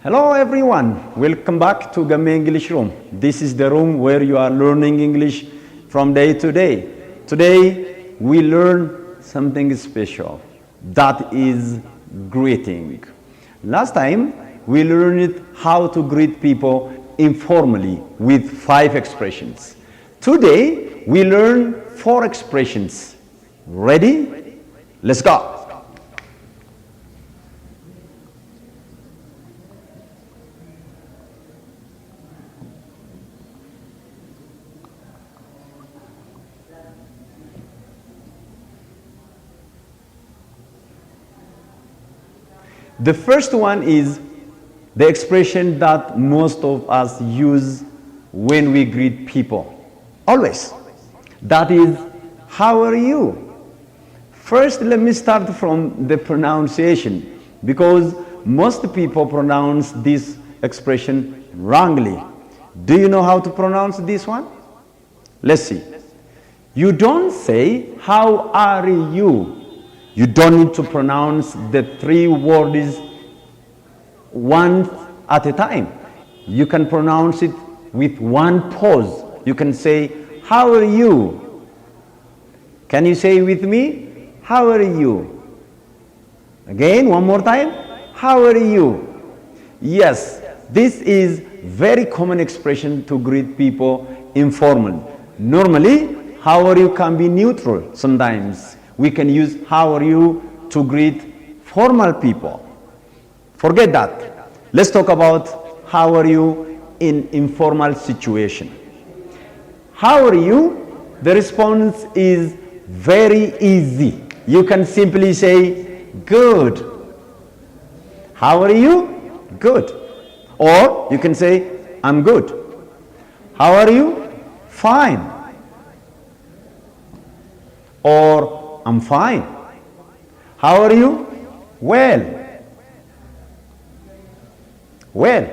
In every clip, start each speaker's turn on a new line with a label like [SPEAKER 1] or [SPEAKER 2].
[SPEAKER 1] Hello everyone, welcome back to Game English Room. This is the room where you are learning English from day to day. Today we learn something special, that is greeting. Last time we learned how to greet people informally with 5 expressions. Today we learn 4 expressions. Ready? Let's go. The first one is the expression that most of us use when we greet people. Always. That is, how are you? First, let me start from the pronunciation, because most people pronounce this expression wrongly. Do you know how to pronounce this one? Let's see. You don't say, how are you? You don't need to pronounce the 3 words one at a time. You can pronounce it with one pause. You can say, how are you? Can you say with me? How are you? Again, one more time. How are you? Yes, this is very common expression to greet people informal. Normally, how are you can be neutral sometimes. We can use how are you to greet formal people. Forget that. Let's talk about how are you in informal situation. How are you? The response is very easy. You can simply say good. How are you? Good. Or you can say I'm good. How are you? Fine. Or I'm fine. How are you? Well. Well.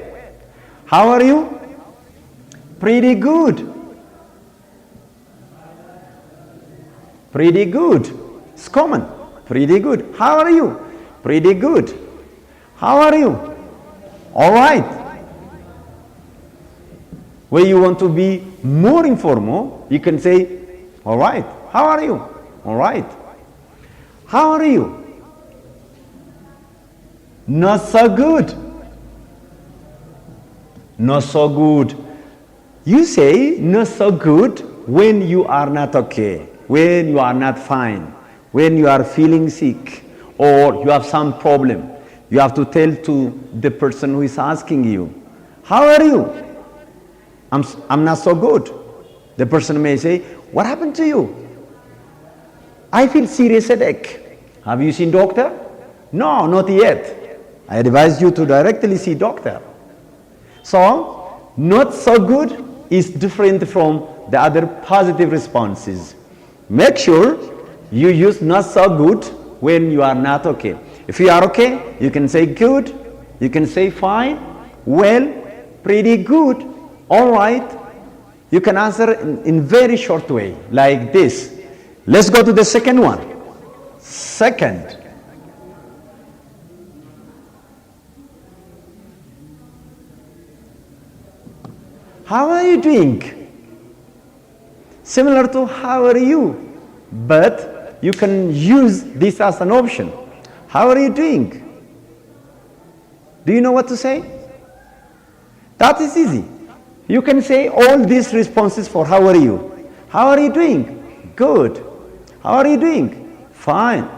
[SPEAKER 1] How are you? Pretty good. Pretty good. It's common. Pretty good. How are you? Pretty good. How are you? All right. When you want to be more informal, you can say, all right. How are you? All right. How are you? Not so good. Not so good. You say not so good when you are not okay, when you are not fine, when you are feeling sick, or you have some problem. You have to tell to the person who is asking you, how are you? I'm not so good. The person may say, what happened to you? I feel serious headache. Have you seen doctor? No, not yet. I advise you to directly see doctor. So, not so good is different from the other positive responses. Make sure you use not so good when you are not okay. If you are okay, you can say good, you can say fine, well, pretty good, all right. You can answer in very short way, like this. Let's go to the second one. Second. How are you doing? Similar to how are you, but you can use this as an option. How are you doing? Do you know what to say? That is easy. You can say all these responses for how are you. How are you doing? Good. How are you doing? Fine.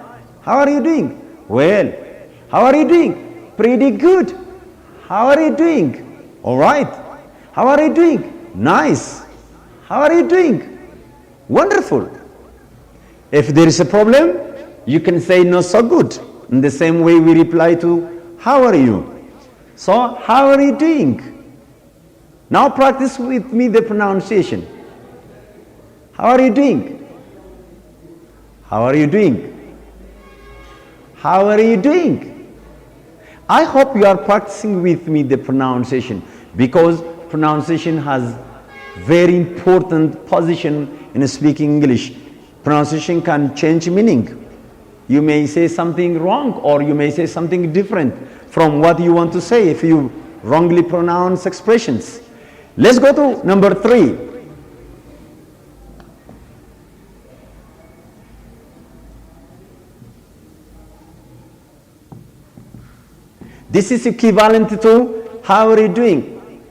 [SPEAKER 1] How are you doing? Well. How are you doing? Pretty good. How are you doing? All right. How are you doing? Nice. How are you doing? Wonderful. If there is a problem, you can say not so good. In the same way we reply to how are you? So, how are you doing? Now practice with me the pronunciation. How are you doing? How are you doing? How are you doing? I hope you are practicing with me the pronunciation, because pronunciation has very important position in speaking English. Pronunciation can change meaning. You may say something wrong, or you may say something different from what you want to say if you wrongly pronounced expressions. Let's go to number 3. This is equivalent to how are you doing?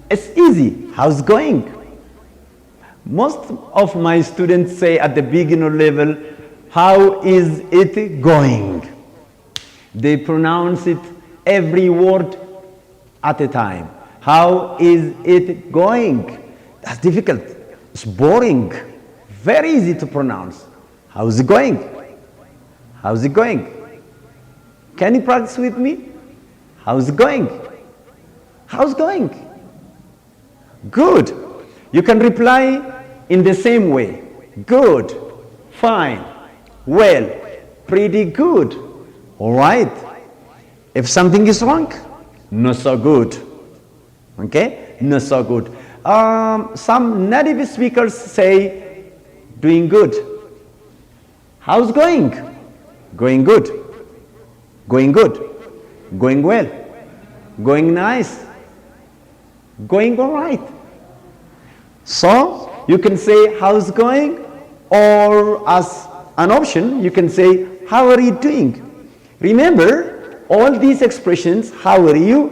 [SPEAKER 1] It's easy. How's it going? Most of my students say at the beginner level, how is it going? They pronounce it every word at a time. How is it going? That's difficult. It's boring. Very easy to pronounce. How's it going? How's it going? Can you practice with me? How's it going? How's it going? Good. You can reply in the same way. Good, fine, well, pretty good. All right. If something is wrong, not so good. Okay? Not so good. Some native speakers say, doing good. How's going? Going good. Going good. Going well. Going nice. Going all right. So, you can say, how's it going? Or as an option, you can say, how are you doing? Remember, all these expressions, how are you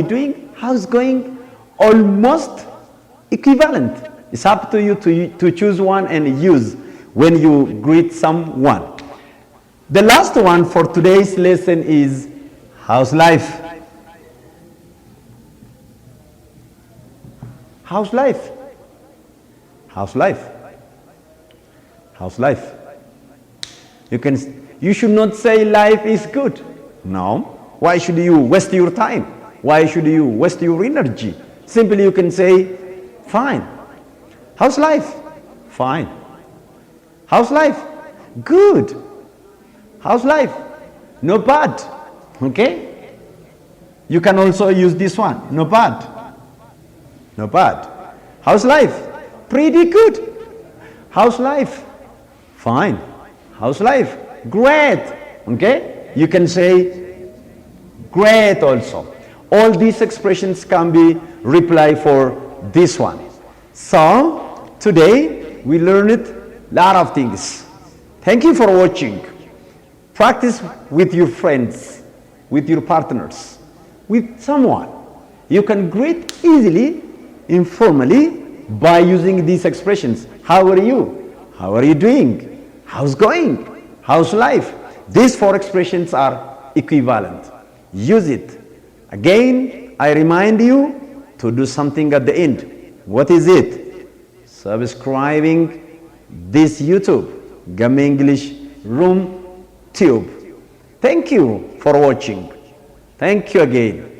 [SPEAKER 1] doing, how's it going, almost equivalent. It's up to you to choose one and use when you greet someone. The last one for today's lesson is, how's life? How's life? How's life? How's life? You should not say life is good. No. Why should you waste your time? Why should you waste your energy? Simply you can say, fine. How's life? Fine. How's life? Good. How's life? Not bad. Okay? You can also use this one. Not bad. Not bad. How's life? Pretty good. How's life? Fine. How's life? Great. Okay? You can say great also. All these expressions can be reply for this one. So, today we learned a lot of things. Thank you for watching. Practice with your friends, with your partners, with someone. You can greet easily, informally, by using these expressions. How are you? How are you doing? How's going? How's life? These 4 expressions are equivalent. Use it. Again, I remind you to do something at the end. What is it? Subscribing this YouTube, Gummy English Room Tube. Thank you for watching. Thank you again.